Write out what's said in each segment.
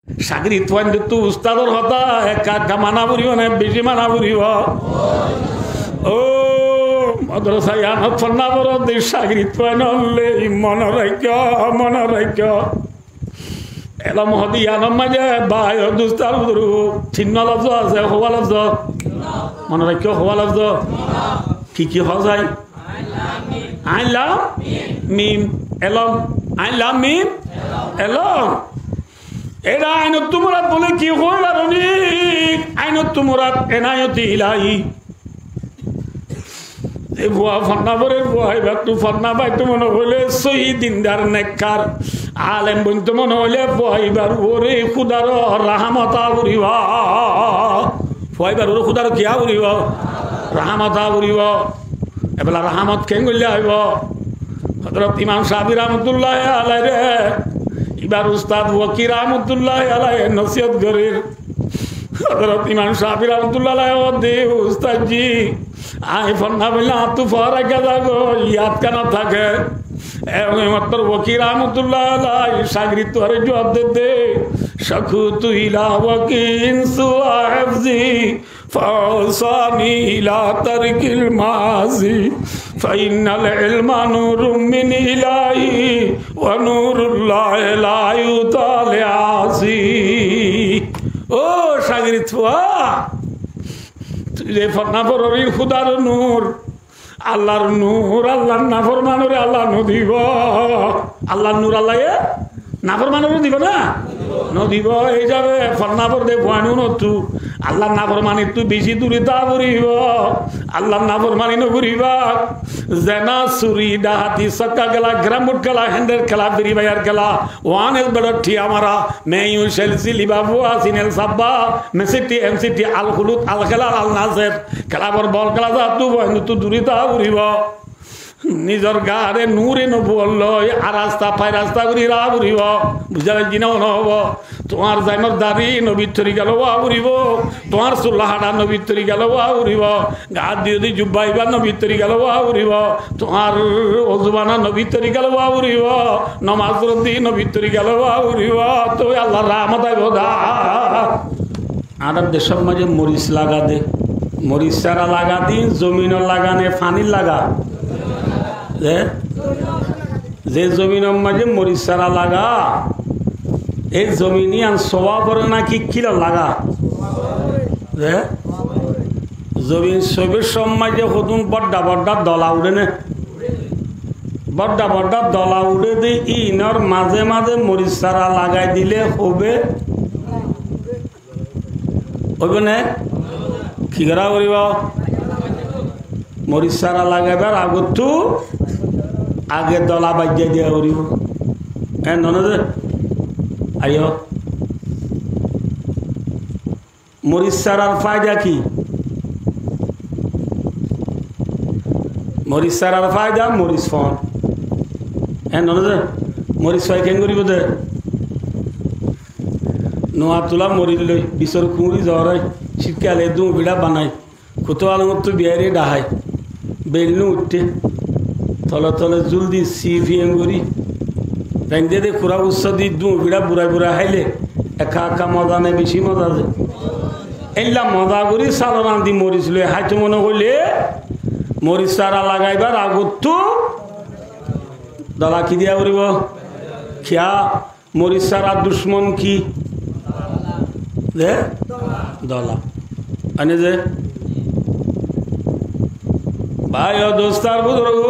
সাগরি তো উস্তাদর হতা একা মানা বুড়িব না বেশি মানা বুড়িব ও মাদ্রাসায় আনত ফন্না বড় দেশ সাগরি নলে মনোরাজ্য এলা মহদি আনম মাঝে বায় দুস্তার বুড়ু চিহ্ন লফজ আছে হওয়া লফজ মনোরাজ্য হওয়া লফজ কি হওয়া যায় আইলাম মিম এলম আইলাম মিম এলম এরা আইনত তুমরাত বলে কি হইল আইনত তুমরাত এনায়তি ইলাহি এই বুয়া ফন্নাবরের বুয়া এবার তু ফন্না বাইতো মনে হইলে সহি দিনদার নেককার আলেম বইতো মনে হইলে বুয়াইবার ওরে খুদার রাহমতা উড়িবা ফুয়াইবার ওরে খুদার কিয়া উড়িব রাহমতা উড়িব এবেলা রাহমত কেন গলে আইব হযরত ইমাম সাহাবী রাহমাতুল্লাহ আলাইহি রে এবার উস্তাদ ওয়াকির রাহমাতুল্লাহ আলাইহি নসিহত করেন হযরত ইমাম সাহাবী রাহমাতুল্লাহ আলাইহি ও দে উস্তাদ জি আই ফন্না বলা তু ফরা গাদা গো ইয়াদ কেন থাকে এবং মাত্র ওয়াকির রাহমাতুল্লাহ আলাইহি শাগরিদ তোরে জবাব দে শাকুতু ইলা ওয়াকিন সুআফজি ফাওসানি ইলা তারকিল মাজি ফাইনাল ইলমা নূরুম মিন ইলাহি ওয়া নূরুল্লাহি লা ইউতালিআসি ও শাগরিদ ফুয়া তুই যে ফরনাফররি খুদার নূর আল্লাহর নূর আল্লাহর নাফরমানরে আল্লাহ নদিব আল্লাহর নূর আল্লাহ নাফরমানরে দিব না নদিব এই যাবে ফরনাফর দে ভয়ানু নতু আল্লাহর নাফরমানি তুই বেশি দূরে তা করিব আল্লাহর নাফরমানি নকরিবা জেনা চুরি ডাহাতি সক্কা গেলা গ্রামুট গেলা হেন্ডের খেলা বিরি বাইয়ার খেলা ওয়ানের বেড় ঠিয়া মারা মেয়ু সেলসি লিবাবু আসিনেল সাব্বা মেসিটি এমসিটি আল খুলুত আল খেলা আল নাজের খেলাবর বল খেলা যা তু বন্ধু তু দূরে তা করিব নিজের গাড়ে নূরে নবল আর রাস্তা পাই রাস্তা করি রা উড়িব বুঝা পাইছি না নহব তোমার জাইমর দাড়ি নবীর তরি গেল উড়িব তোমার চুল্লাহাটা নবীর তরি গেল উড়িব গা দিয়ে দি জুব্বাইবা নবীর তরি গেল উড়িব তোমার অজুবানা নবীর তরি গেল উড়িব নমাজ দি নবীর তরি গেল উড়িব তো আল্লাহ রাহমত আইব দা আর দেশের মাঝে মরিচ লাগা দে মরিচ চারা লাগা দি জমিনের লাগানে ফানির লাগা যে জমিনের মাঝে মরিচ চারা লাগা এই জমিনি আর সবা করে নাকি কিলা লাগা জমিন সবের সমাজে হতুন বড্ডা বড্ডা দলা উড়ে নে বড্ডা বড্ডা দলা উড়ে দি ইনর মাঝে মাঝে মরিচ চারা লাগাই দিলে হবে হবে না কি করা করিব মরিচ চারা লাগাইবার আগতো আগে দলা বাজিয়ে দিয়া করিব হ্যাঁ ননদে আইও মরিচ চারার ফায়দা কি মরিচ চারার ফায়দা মরিচ ফল হ্যাঁ ননদে মরিচ ফাই কেন করিব দে নোয়া তোলা মরিল লই বিচর কুঁড়ি জ্বরাই শীতকালে দু বিড়া বানাই কুতো আলমত তো বিয়ারে ডাহাই বেলনু উঠতে তলে তলে জুল দি সি ফিএম করি রাইন্দে দে খুরা উৎস দি দু বিড়া বুড়া বুড়া হাইলে একা একা মজা নেই বেশি মজা দে এইলা মজা করি চালো রান্ধি মরিচ লই হাইতো মনে করলে মরিচ চারা লাগাইবার আগত তো দলা কি দিয়া করিব খিয়া মরিচ চারা দুশ্মন কি দে দলা আনে যে ভাই ও দোস্তার বুজুর্গ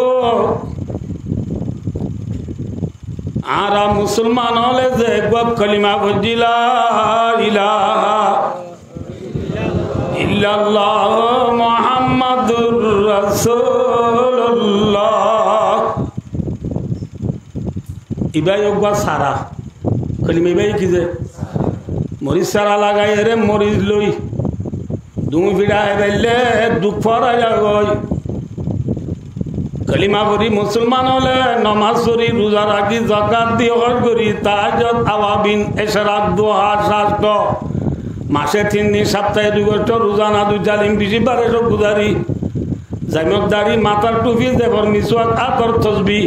আরা মুসলমান হলে যে গপ কলিমা বুঝিলা ইলাহা ইল্লাল্লাহ মুহাম্মাদুর রাসূলুল্লাহ ইবাই ওগা সারা কলিমা ইবাই কি যে মরিচ সারা লাগাই রে মরিচ লই দুই বিড়া এবাইলে দুঃখ গই কলিমা পড়ি মুসলমান হলে নমাজ পড়ি রোজা রাখি যাকাত দিয়ে হজ করি তাহাজ্জুদ আওয়াবিন ইশরাক দোহা শাস্ত মাসে 3 দিন সপ্তাহে 2 ঘন্টা রোজা না 2 জালিম বেশি বারে সব গুজারি জাইমত দাড়ি মাথার টুপি দেবর মিসওয়াক আতর তসবিহ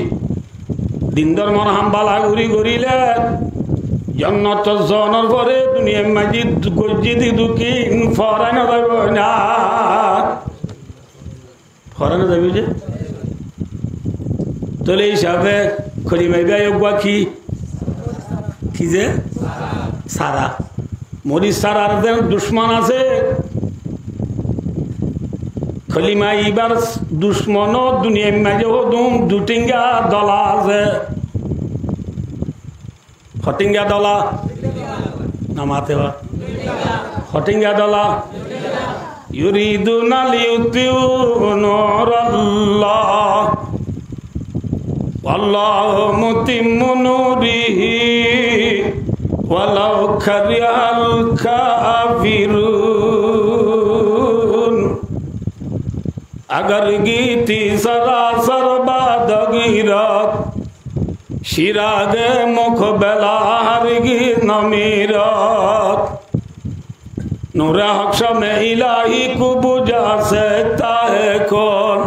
দিন ধর্মর হামবালা ঘুরি ঘুরিলে জন্নত জনের পরে দুনিয়া মাঝি গজ্জিদি দুকিন ফরানো যাবে না ফরানো যাবে যে তাহলে এই হিসাবে খলিমাই ভাই কি যে সারা মরি সারার যেন দুশ্মন আছে খলিমা এইবার দুশ্মন দুনিয়া মাঝে হদুম দুটিঙ্গা দলা আছে হটিঙ্গা দলা নামাতে বা হটিঙ্গা দলা ইউরিদুনা লিউতিউ নূরাল্লাহ ওয়াল্লাহু মুতিম্মু নূরিহি ওয়ালাউ কারিহাল কাফিরুন अगर गीती सरासर बादगीरत शिरागे मुख बेला हरगी नमीरत नूरे हक्ष में इलाही को बुझा सकता है कौन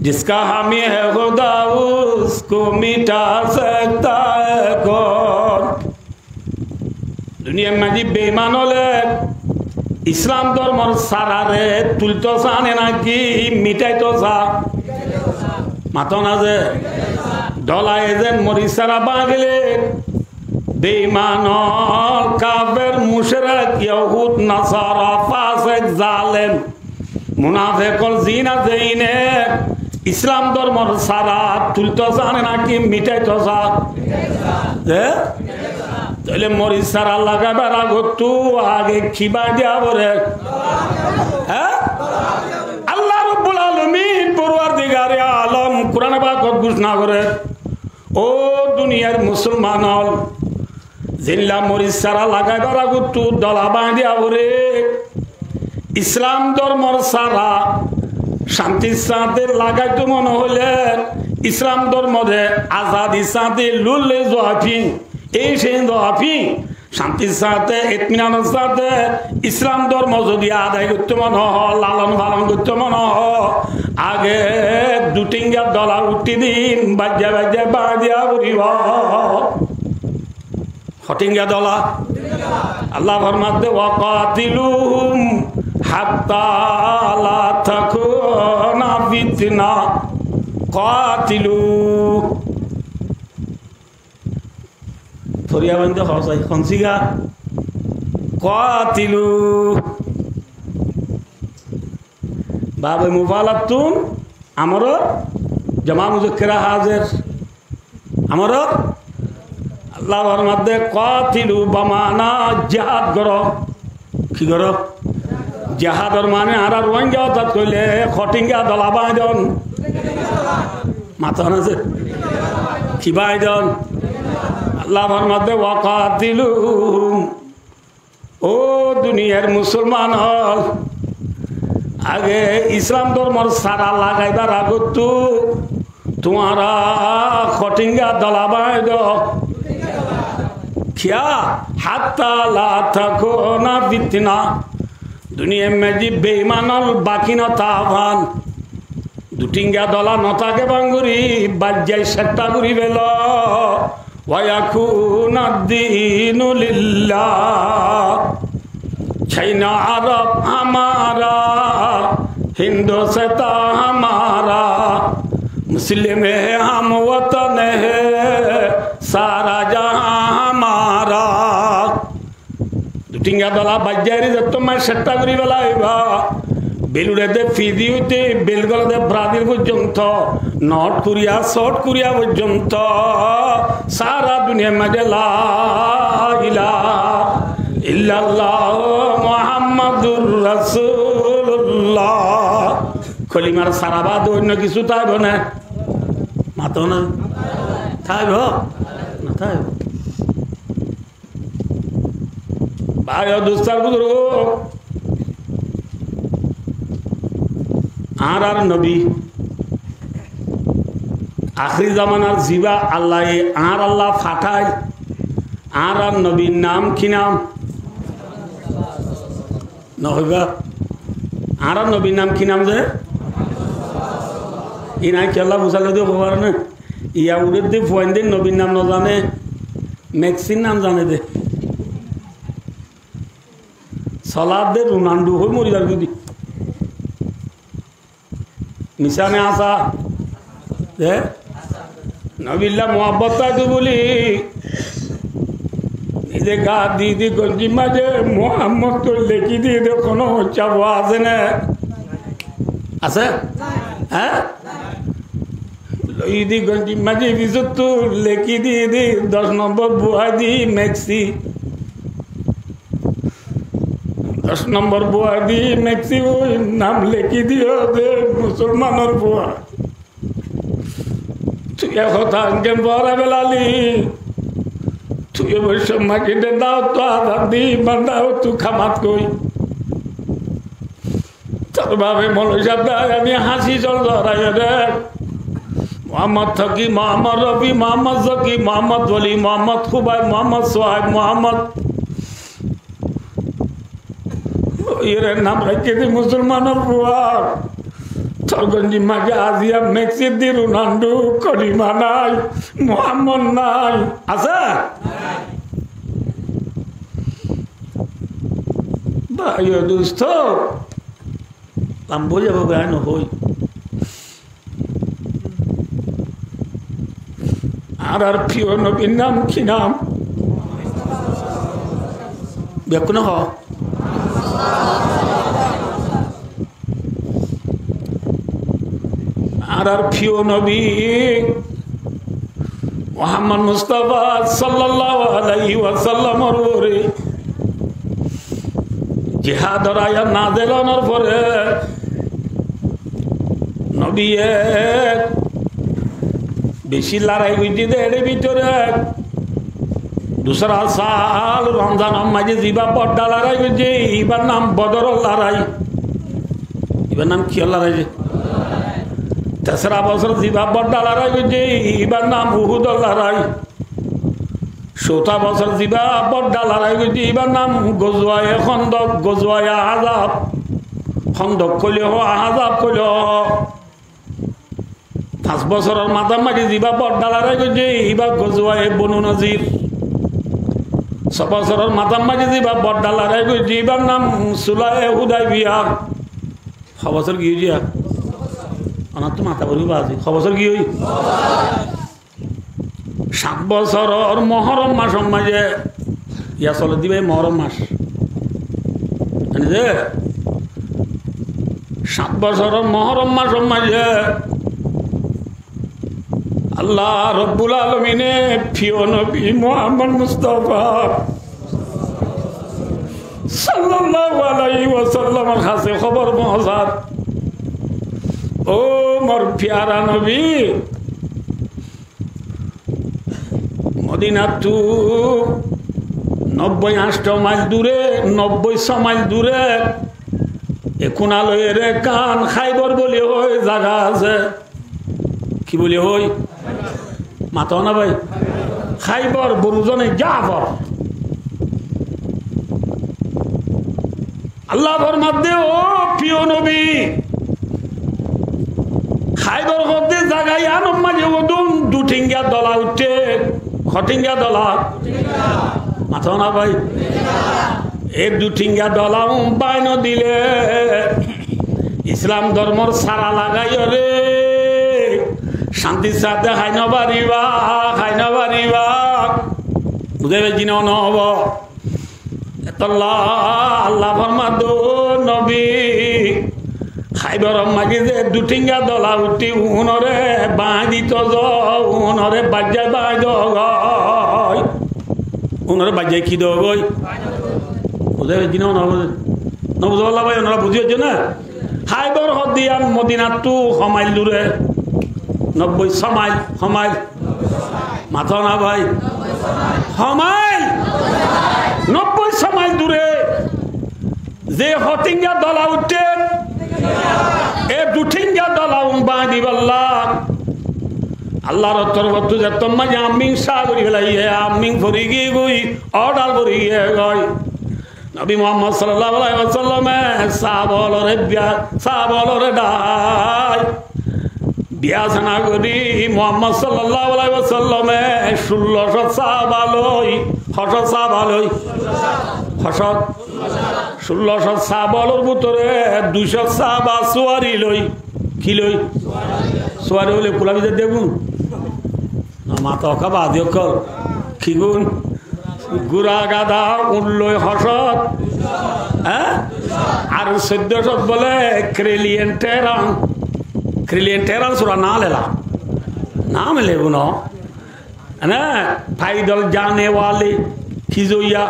जिसका हामी है खुदा उसको मिटा सकता है कौन दुनिया में जी बेईमान होले ইসলাম ধর্মর সারারে তুলতো চানে নাকি মিটাইতো চা মাতো না যে দলায় যে মরি সারা বাগলে বেঈমান কাফের মুশরিক ইহুদ নাসারা ফাসিক জালেম মুনাফিকল জিনা দেইনে ইসলাম ধর্মর সারা তুলতো চানে নাকি মিটাইতো চা তাহলে মরি সারা লাগাবার আগতু আগে খিবা যাব রে হ্যাঁ আল্লাহ রাব্বুল আলামিন পরওয়ারদিগারে আলম কোরআনে পাক ঘোষণা করে ও দুনিয়ার মুসলমান জিল্লা মরি সারা লাগাবার আগতু দলা বাঁধি আবরে ইসলাম ধর্মর সারা শান্তির সাথে লাগাইতো মনে হলে ইসলাম ধর্মে আজাদি সাথে লুলে জোয়াফি এই সেই দফি শান্তির সাথে ইতমিনানের সাথে ইসলাম ধর্ম যদি আদায় করতে মনে হয় লালন পালন করতে মনে হয় আগে দুটিঙ্গা ডলার উঠি দিন বাজ্যা বাজ্যা বাজিয়া বুড়িব হটিঙ্গা ডলা আল্লাহ ফরমাতে ওয়াকাতিলুহুম হাত্তা লা তাকুনা ফিতনা কাতিলু ফরিয়া বন্ধ হসাই খনসিগা কাতিলু বাবে মুফালাতুন আমর জামা মুজাক্কিরা হাজির আমর আল্লাহর মধ্যে কাতিলু বামানা জিহাদ করো কি করো জিহাদর মানে আর রোহিঙ্গা অর্থাৎ কইলে খটিঙ্গা দলা বাইদন মাথা আছে কি বাইদন আল্লাহর মধ্যে ওয়াকাতিলুহুম ও দুনিয়ার মুসলমান হল আগে ইসলাম ধর্মর সারা লাগাইবার আগত তোমারা খটিঙ্গা দলা বাইদ খিয়া হাত্তা লা তাকুনা ফিতনা দুনিয়া মেজি বেঈমানল বাকি না তাওয়ান দুটিঙ্গা দলা নতাকে বাঙ্গুরি বাজ্জাই সেটা করি বেল ويكون الدين لله चाइना अरब हमारा हिंदुस्तान हमारा मुस्लिम है हम वतन है सारा जहां हमारा दुटिंगा दला बजारी जब मैं सट्टा करी बेलाइबा बेलुड़े फिजियोते बेलगलदे ब्राजिल पर्यंत नॉर्थ कोरिया साउथ कोरिया पर्यंत सारा दुनिया में ला इलाहा इल्लल्लाह मुहम्मदुर रासूलुल्लाह कलिमार सारा बाद अन्य किछु थाइब ना मातो ना थाइब ना थाइब भाई दोस्तार बुजुर्ग आर नबी आखिरी जमानार जीवा अल्लाह आर अल्लाह फाटाय आर नबीर नाम कि नाम नहबा आर नबीर नाम कि नाम जे इना के अल्लाह बुझाले दे खबर ना इया उड़े दे फुआंदे नबीर नाम न जाने মেক্সির নাম জানে দে সলাদ দে রোনাল্ডো হয়ে মরি যাবে যদি মিশানে আসা দে নবিল্লা মোহাম্মত তাই বলি নিজে গা দিয়ে দি গঞ্জি মাঝে মোহাম্মদ তো লেখি দিয়ে দে কোনো চাপ আছে না আছে হ্যাঁ লই দি গঞ্জি মাঝে বিজত তো লেখি দিয়ে দি 10 নম্বর বুয়া দি মেক্সি 10 নম্বর বুয়া দি মেক্সি ওই নাম লেখি দিও দে মুসলমানের বুয়া তুই কথা কেন বড়া বেলালি তুই অবশ্য মাকে দাও তো আধার দি বান্ধাও তুই খামাত কই তোর ভাবে মনুষ্যতা আমি হাসি চল ধরাই রে মোহাম্মদ থকি মোহাম্মদ রবি মোহাম্মদ জকি মোহাম্মদ ওলি মোহাম্মদ খুবাই মোহাম্মদ সোহাইব মোহাম্মদ এর নাম রেখে দি মুসলমানের বুয়া সরগঞ্জি মাকে আজিয়া মেক্সির দি রোনাল্ডো করিমা নাই মোহাম্মদ নাই আছে ভাই দোস্ত আমি বলে যাবো গান হই আর প্রিয় নবীর নাম কি নাম বেকুন হ আর প্রিয় নবী মুহাম্মদ মুস্তাফা সাল্লাল্লাহু আলাইহি ওয়াসাল্লামের উপরে জিহাদের আয়াত নাযিল হওয়ার পরে নবী বেশি লড়াই হইতে এর ভিতরে दूसरा साल रमजान माঝে জিবা বড় লড়াই হইছে এবার নাম বদর লড়াই এবার নাম কি লড়াই তেসরা বছর জিবা বড় লড়াই হইছে এবার নাম উহুদ লড়াই 14 বছর জিবা বড় লড়াই হইছে এবার নাম গজওয়ায়ে খন্দক গজওয়ায়ে আযাব খন্দক কইলে হ আযাব কইলে 5 বছরের মাঝামাঝি জিবা বড় লড়াই হইছে এবার গজওয়ায়ে বনু নজির 6 বছরের মাঝামাঝি জিবা বড় লড়াই হইছে এবার নাম সুলায়ে হুদাইবিয়া 6 বছর কি হইছে আমার তো মাথা বলি বাজি 6 বছর কি হই 7 বছরের মুহররম মাস মাঝে ইয়া চলে দিবে মুহররম মাস জানি যে 7 বছরের মুহররম মাস মাঝে আল্লাহ রব্বুল আলামিনে প্রিয় নবী মুহাম্মদ মুস্তাফা সাল্লাল্লাহু আলাইহি ওয়াসাল্লামের কাছে খবর পৌঁছাত ও মোর প্যারা নবী মদিনা টু 98 মাইল দূরে 90 মাইল দূরে এখন আলোয়ের কান খাইবর বলে ওই জায়গা আছে কি বলে ওই মাথা না ভাই খাইবর বরুজনে জাফর আল্লাহ ফরমাতে ও প্রিয় নবী খাইবর মধ্যে জায়গায় আনম মাঝে ওদুম দুঠিঙ্গা দলা উঠে খটিঙ্গা দলা মাথা না ভাই এই দুঠিঙ্গা দলা বাইন দিলে ইসলাম ধর্মর সারা লাগাই রে শান্তির সাথে খাইনা পারিবা বুঝে পেয়েছি না নহব আল্লাহ ফরমাদ নবী খাইবর মাগি যে দুঠিঙ্গা দলা উঠি উনরে বাঁধিত উনরে বাজ্যায় বাঁধ উনরে বাজ্যায় কি দেব গই বুঝে পেয়েছি না নহব নবুঝ আল্লাহ ভাই ওনারা বুঝি হচ্ছে না খাইবর হদিয়া মদিনার টু সমাইল দূরে 90 মাইল সমাইল মাথা না ভাই সমাইল 90 মাইল দূরে যে হটিঙ্গা দলা উঠে এ দুঠিঙ্গা দলা বাঁধি আল্লাহর তরফ যে তোমা যে আমিং সা করি ফেলাই আমিং ভরি গিয়ে গই অর্ডার ভরি গিয়ে গই নবী মুহাম্মদ সাল্লাল্লাহু আলাইহি ওয়াসাল্লাম সাহাবলরে ডাই বিয়া জানা করি মোহাম্মদ সাল্লাল্লাহু আলাইহি ওয়াসাল্লামে 1600 সাহাবা লই হসত সাহাবা লই হসত 1600 সাহাবার ভিতরে 200 সাহাবা সুয়ারি লই কি লই সুয়ারি হলে কুলাবিতে দেখুন মাথা খাবা দিয়ক কি গুণ গুড়া গাদা উঠলই হসত হ্যাঁ আর 1400 বলে ক্রিলিয়ন টেরান সুরা না লেলা नाम ले गुनो ना फाइदल जाने वाले खिजोया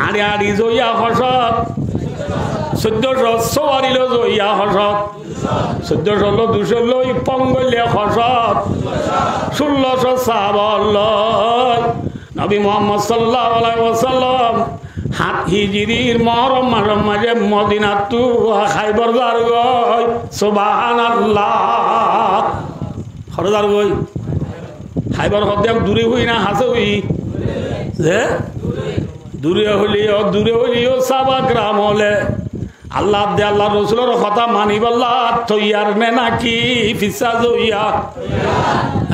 आड़ी आड़ी जोया हसत 1400 सवारिलो जोया हसत 1400 लो 200 लो पंगले हसत 1600 साहाबा नबी मोहम्मद सल्लल्लाहु अलैहि वसल्लम हाथ हिजरीर मुहर्रम मासের মাঝে মদিনা তু খাইবার দার গয় সুবহানাল্লাহ খরদার গই খাইবার হদ্যাম দূরে হই না হাসে হই যে দূরে হইলিও সাবা গ্রাম হলে আল্লাহ দে আল্লাহ রসুলের কথা মানিবাল্লাহ তৈয়ার নে নাকি ফিসা জইয়া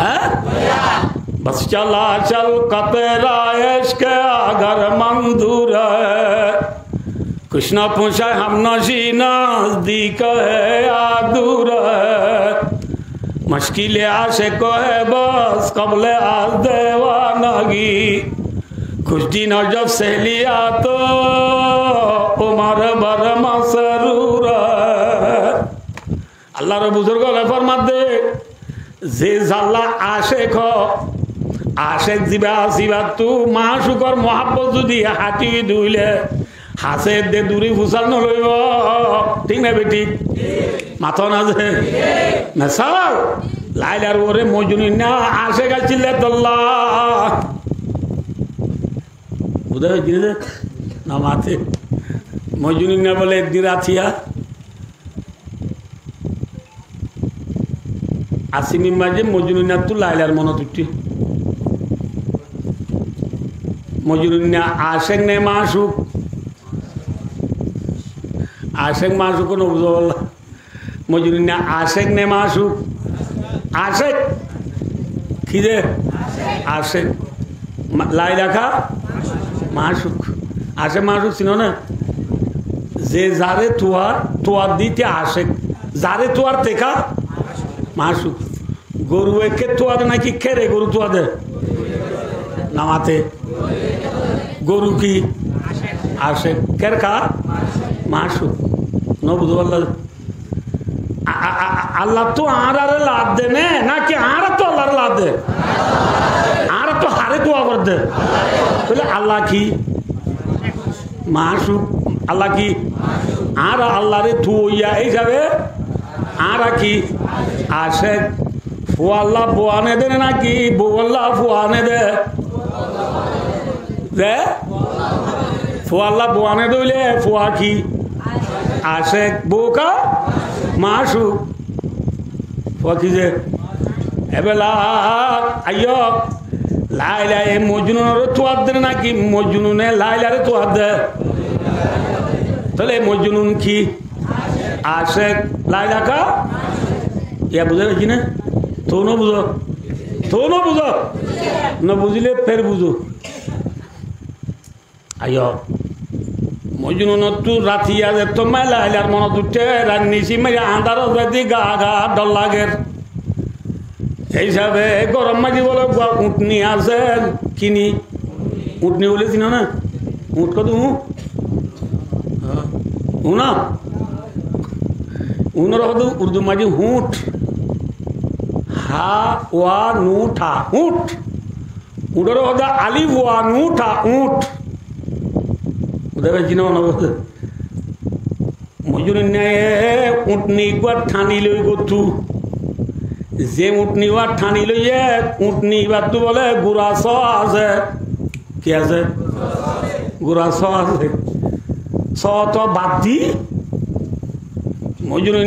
হ্যাঁ बस चला चल कतेरा इश्क अगर मंजूर है कुछ न पूछे हम नशी नजदीक है या दूर है मुश्किल आशिक है बस कबल आज देवानगी कुछ दिन जब से लिया तो उमर भर मसरूर है अल्लाह रे बुजुर्ग फरमात दे जे जाल्ला आशिक हो आशेक जीवा जीवा तू माशुकर मोहब्बत जुदी हाथी दुइले हासे दे दूरी फुसाल न लइब ठीक ना बेटी माथो ना जे मिसाल लाइलार ओरे मजनू ना आशेक आछिले तल्ला बुझा जिने ना माथे मजनू ना बोले दिराथिया आसिमी माजे मजनू ना तू लाइलार मन तुटी मजनून्या आशेक ने माशुक आशेक माशुक न बुझोला मजनून्या आशेक ने माशुक आशेक खिदे आशेक लाइला का माशुक आशेक माशुक सिनो ना जे जारे तुआर दीते आशेक जारे तुआर तेका माशुक गरु एके तुआर ना कि खेरे गरु तुआर दे नामाते गरु की आशेक केर का माशुक नो बुझो अल्लाह तो आरे लाद दे ने ना कि आरा तो अल्लाह लाद दे आरा तो हारे दुआ कर दे बोले अल्लाह की माशुक अल्लाह की आरा अल्लाह रे तू या ए जावे आरा की आशेक वो अल्लाह बुआने दे ना कि वो अल्लाह बुआने दे फुआ बुआने दोले फुआ की आशेक बोका माशुक फुआ की जे एबेला आयो लाइला ए मजनू रे तुआद दे ना कि मजनू ने लाइला रे तुआद दे तले मजनू की आशेक लाइला का या बुझे कि ने तो न बुझो न बुझले फिर बुझो आयो मजनू न तू रातिया दे तो मैं लाइलार मन तुटे रान्नीसी मेरे आंधार होती गा गा डर लागे हिसाबे गरम माजी बोले उठनी आसे किनी उठनी बोले थी ना उठ को तू हूँ ना उर्दू माजी ऊँट हा वा नू ठा ऊँट उड़ो होता आलिफ वा नू ठा ऊँट मजूरी उठनी ठानी लई गु जे उठनी ठानी लइए उठनी तू बोले गुरा स आसे कि आसे गुरा स आसे स तो बात दी मजूरी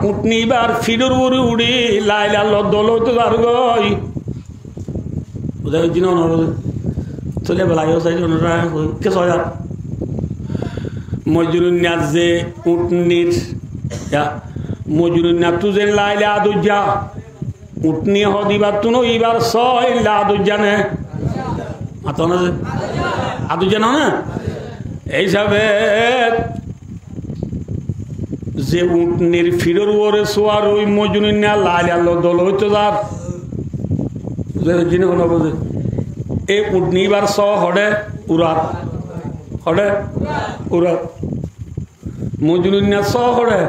उठनी बार फिडर उड़ी उड़ी लाइला लदल तो दार गई बुझा जिन चले बेलायो के सया मजनू जे उठनीर মজুরিনা তুজে লাইলে আদুজা উঠনি হদিবার তুনো ইবার সয় আদুজানে আদুজা না এই হিসাবে যে উঠনির ফিরোর ওরে সোয়ার ওই মজুরিনা লাইলে আল্লাহ দল হইতো যার জিনিস বোঝে এই উঠনি ইবার স হডে উড়াত হডে উড়াত মজুরিনা স হডে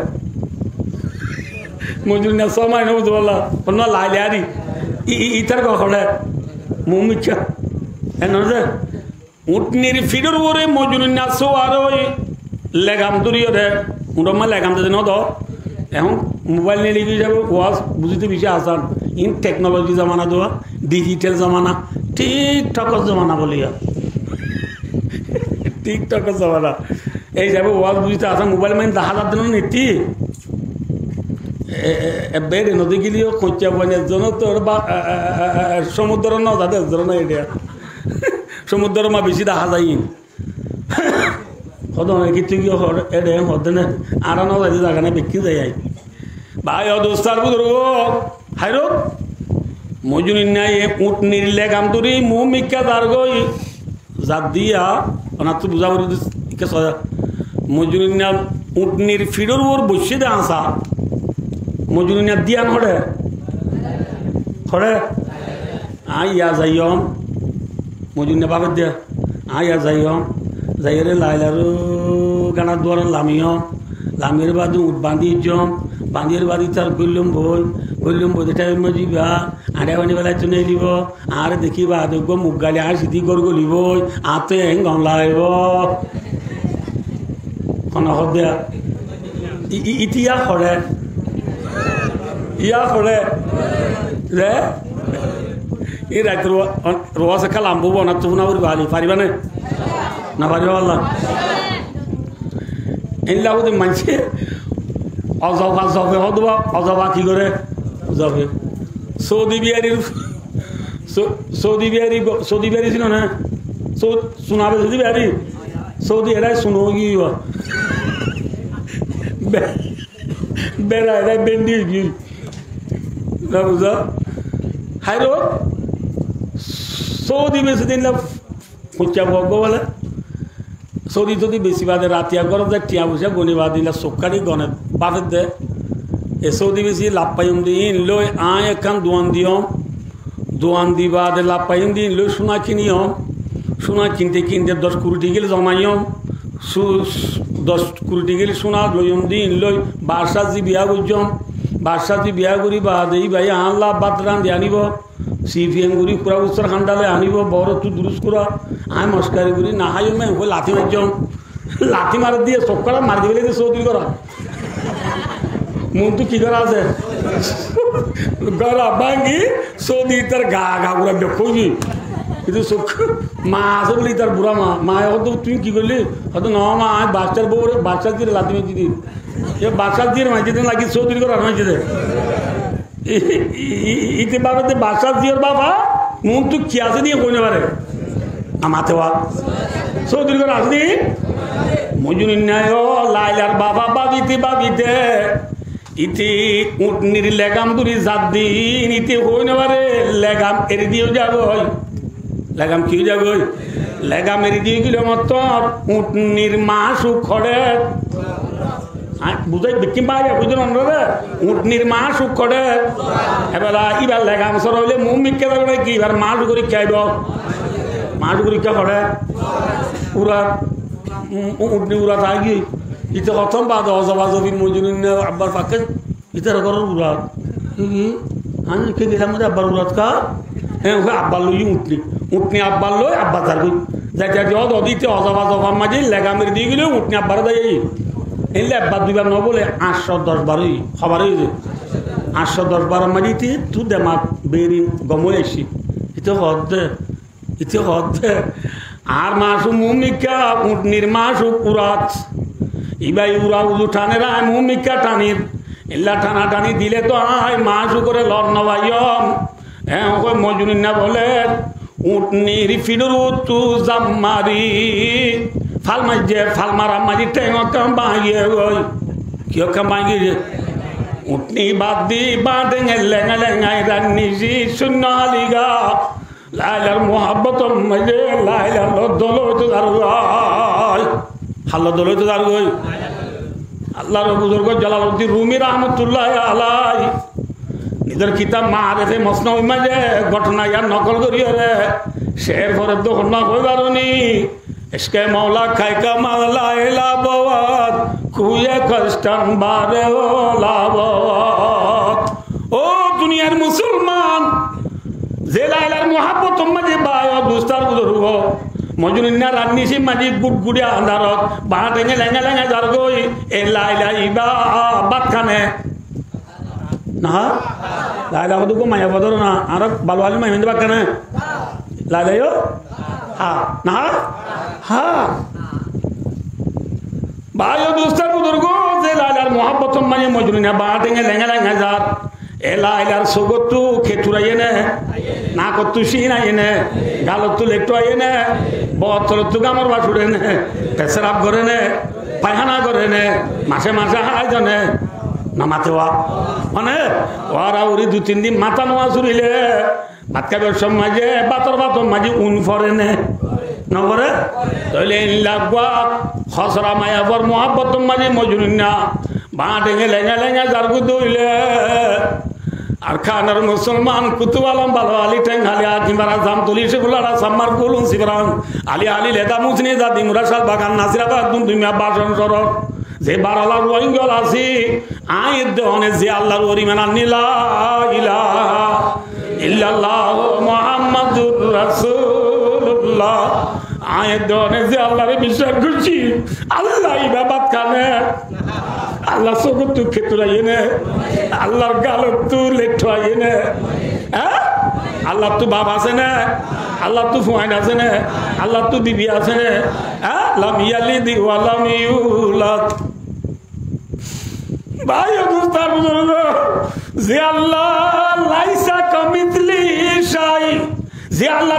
মজুরিনা স মাইনে বুঝতে পারলা না লাইলে আরি ইতার হডে মুমিচ্ছা হ্যাঁ উঠনির ফিরোর ওরে মজুরিনা সো আর ওই লেগাম দূরিয়ে দে উড়মা লেগাম দে ন দ এখন মোবাইল নিয়ে লিখে যাবে ওয়াজ বুঝতে বেশি আসান ইন টেকনোলজি জমানা দেওয়া ডিজিটাল জমানা টিকটকের জমানা বলিয়া টিকটকের জমানা এই যাবে ওয়াজ বুঝতে আসান মোবাইল মানে দেখা যাচ্ছে না নীতি বেড়ে নদী গেলেও খোঁচা বনের জন্য তোর বা সমুদ্র ন যাদের জন্য এটা সমুদ্র মা বেশি দেখা যায় হদ কিছু কি এডে হদ না আর ন যাই জায়গা না বিক্রি যায় ভাই অদস্তার বুঝো হাইরো মজুরি নাই উঠ নির্লে কাম তুরি মু মিকা তার গই জাত দিয়া অনাথ বুঝা বলি মজুরি না উঠ নির ফিডোর ওর বসে দে আসা মজুরি না দিয়া হরে হরে আইয়া যাইম মজুরি না বাবার দিয়া আইয়া যাইম যাইরে লাইলারু গানা দুয়ার লামিয়ম লামির বাদু উঠ বাঁধি জম বাঁধির বাদি তার গল্লুম বই টাইম মজিবা আড়ে বানি বেলায় চুনে দিব আর দেখিবা দেখব মুখ গালি আর সিধি গর গলিব আর তো এং গম লাগাইব কনক দিয়া ইতিয়া করে ইয়া করে রে এই রাত রোয়া সে খাল আম্বু না তুমি না ভালি পারিবা না পারিবা আল্লাহ এনলা ওদের মানছে অজবা জবে হদবা অজবা কি করে জবে সৌদি বিহারি ছিল না শোনাবে সৌদি বিহারি সৌদি এরাই শুনো কি বেড়া এরাই বেন্ডি কি বুঝা হাইরো সৌদি বেশি দিন খুঁচা ভোগ বলে সৌদি যদি বেশি বাদে রাতিয়া গরম যায় টিয়া বসে গনি বাদ দিলে চোখারি গনে বাপের দে এ সৌদি বেশি লাভ পাইম দিন লই আয় এখান দোয়ান দিবা দে লাভ পাইম দিন লই সোনা কিনিয়ম সোনা কিনতে 10 কোটি গেলে জমাইম 10 কোটি গেলে সোনা লইম দিন লই বাসাজি বিয়া বুঝম বাসাজি বিয়া করি বাদ এই ভাই আল্লাহ বাদ রান্ধি আনিব সিপিএম করি পুরা উচ্চর খান্ডালে আনিব বড় তুই দুরুস করা আয় মস্কারি করি না হাই মে লাঠি মারছম লাঠি মার দিয়ে চক্করা মার দিবে দিয়ে চৌধুরী করা মন তো কি করা আছে গলা ভাঙ্গি সৌদি তার গা পুরা দেখি কিন্তু চোখ মা আছে বলি তার বুড়া মা হয়তো তুই কি করলি হয়তো ন মা আয় বাচ্চার বউ বাচ্চার দিয়ে লাঠি মারছি দিন এ বাচ্চার দিয়ে মাঝে দিন লাগি চৌধুরী করা মাঝে দে ইতে বাবাতে বাচ্চা দিওর বাবা মন তো কি আছে দিয়ে কইনে পারে আমাতে ওয়া চৌধুরী করে আসনি মজুরি ন্যায় লাইলার বাবা বাবিতে ইতি উঠনির লেগাম দুরি জাত দিন ইতি কইনে পারে লেগাম এরি দিয়েও যাব লেগাম কি যাব লেগাম এরি দিয়ে গেলে মত উঠনির মাসু খড়ে বুঝাই দেখি বাইরে বুঝলেন আমরা উঠনির মাস করে এবার এবার লেগাম সর হইলে মুখ মিক্কে যাবে কি এবার মাস করে খাইব মাস করে কে করে উড়া উঠনি উড়া থাকি ইতে প্রথম বাদ অজবা জবি মজুরি আব্বার পাকে ইতার ঘর উড়া আমি কে গেলাম আব্বার উড়াত কা হ্যাঁ ওকে আব্বার লই উঠনি আব্বার লই আব্বা তার যাই দিতে অজবা জবার মাঝে লেগামের দিয়ে গেলে উঠনি আব্বার দেয় এলে একবার দুইবার ন বলে 810 বারই খবরই যে 810 বার মারিতে তুই দেমাক বেরি গমলে এসি ইতে হদ্দে আর মাসু মুমিকা উঠনির মাসু পুরাত ইবাই উড়া উজু টানে রায় মুমিকা টানির এল্লা টানা টানি দিলে তো আয় মাসু করে লর নবাইম হ্যাঁ ওকে মজুরি না বলে উঠনির ফিডুর তু জাম্মারি ফাল মাঝে ফাল মারা মাঝি টেঙ কাম বাঙিয়ে গই কিয় কাম বাঙিয়ে উঠনি বাদ দি বাঁধে লেঙা লেঙাই রান্নিজি শূন্য হালিগা লাইলার মোহাব্বত মজে লাইলার দল হইতে দারুই হাল্লা দল হইতে দারুই আল্লাহর বুজুর্গ জালালউদ্দিন রুমি রহমতুল্লাহ আলাই নিজের কিতাব মারিফে মসনবী মাঝে ঘটনা ইয়ার নকল করিয়া রে শের পরে দোহন না কইবারনি ইসকে মৌলা খাইকা মাওলা এলাবাদ কুয়ে কষ্টম বারে ওলাবাদ ও দুনিয়ার মুসলমান যে লাইলার মোহাব্বত মাঝে বায় দুস্তার বুজুর্গ মজনুন্না রান্নিসি মাঝি গুড়গুড়িয়া আন্ধারত বাঁ টেঙে লেঙে লেঙে যার গই এ লাইলা ইবা বাদ খানে না লাইলা কত মায়া বদর না আর ভালো আলি মাই বাদ খানে লাইলাইও হা না হা বায়ো দুস্তার বুজুর্গ যে লাইলার মোহাব্বত মাঝে মজনুন্না বাঁ টেঙে লেঙে লেঙে যার এ লাইলার সগতু খেতুরাইয়ে নে না কত সিনাইয়ে নে গালত লেটু আইয়ে নে বতর তু গামর বাসুরে নে পেশরাব করে নে পায়খানা করে নে মাসে মাসে হারাই জনে না মাতেওয়া মানে ওরা উড়ি 2-3 দিন মাথা নোয়া চুরিলে ভাত খাবার মাঝে বাতর মাঝে উন ফরে নে নগরে তাহলে লাগবা খসরা মায়াবর মোহাব্বত মাঝে মজনুন্না বাঁ টেঙে লেঙা লেঙা জারগু দইলে আর খানার মুসলমান কুতুবালাম ভালো আলি টেঙ্গালি কিংবা জাম তুলি সেগুলারা সাম্মার কুলুন সিবরান আলি আলি লেদা মুসনি জাদি মুরাসাল বাগান নাসিরাবাদ দুনিয়া বাসন সরর যে বারালার রোহিঙ্গল আছি আই দেওয়ানে যে আল্লাহর ওরিমানা নিলা ইলাহা ইল্লাল্লাহ মুহাম্মাদুর রাসূলুল্লাহ আই দেওয়ানে যে আল্লাহরে বিশ্বাস করছি আল্লাহ ইবাদত কানে আল্লাহ সগত তু খেতুরাইয়ে নে আল্লাহর গালত তু লেটুয়াইয়ে নে হ্যাঁ আল্লাহ তু বাপ আছে না আল্লাহ তু ফুয়াইন আছে না আল্লাহ তু বিবি আছে না হ্যাঁ লাম ইয়ালিদি ওয়া লাম ইউলাদ ভাই দুস্তার বুজুর্গ যে আল্লাহ লাইসা কামিথলি শাই যে আল্লাহ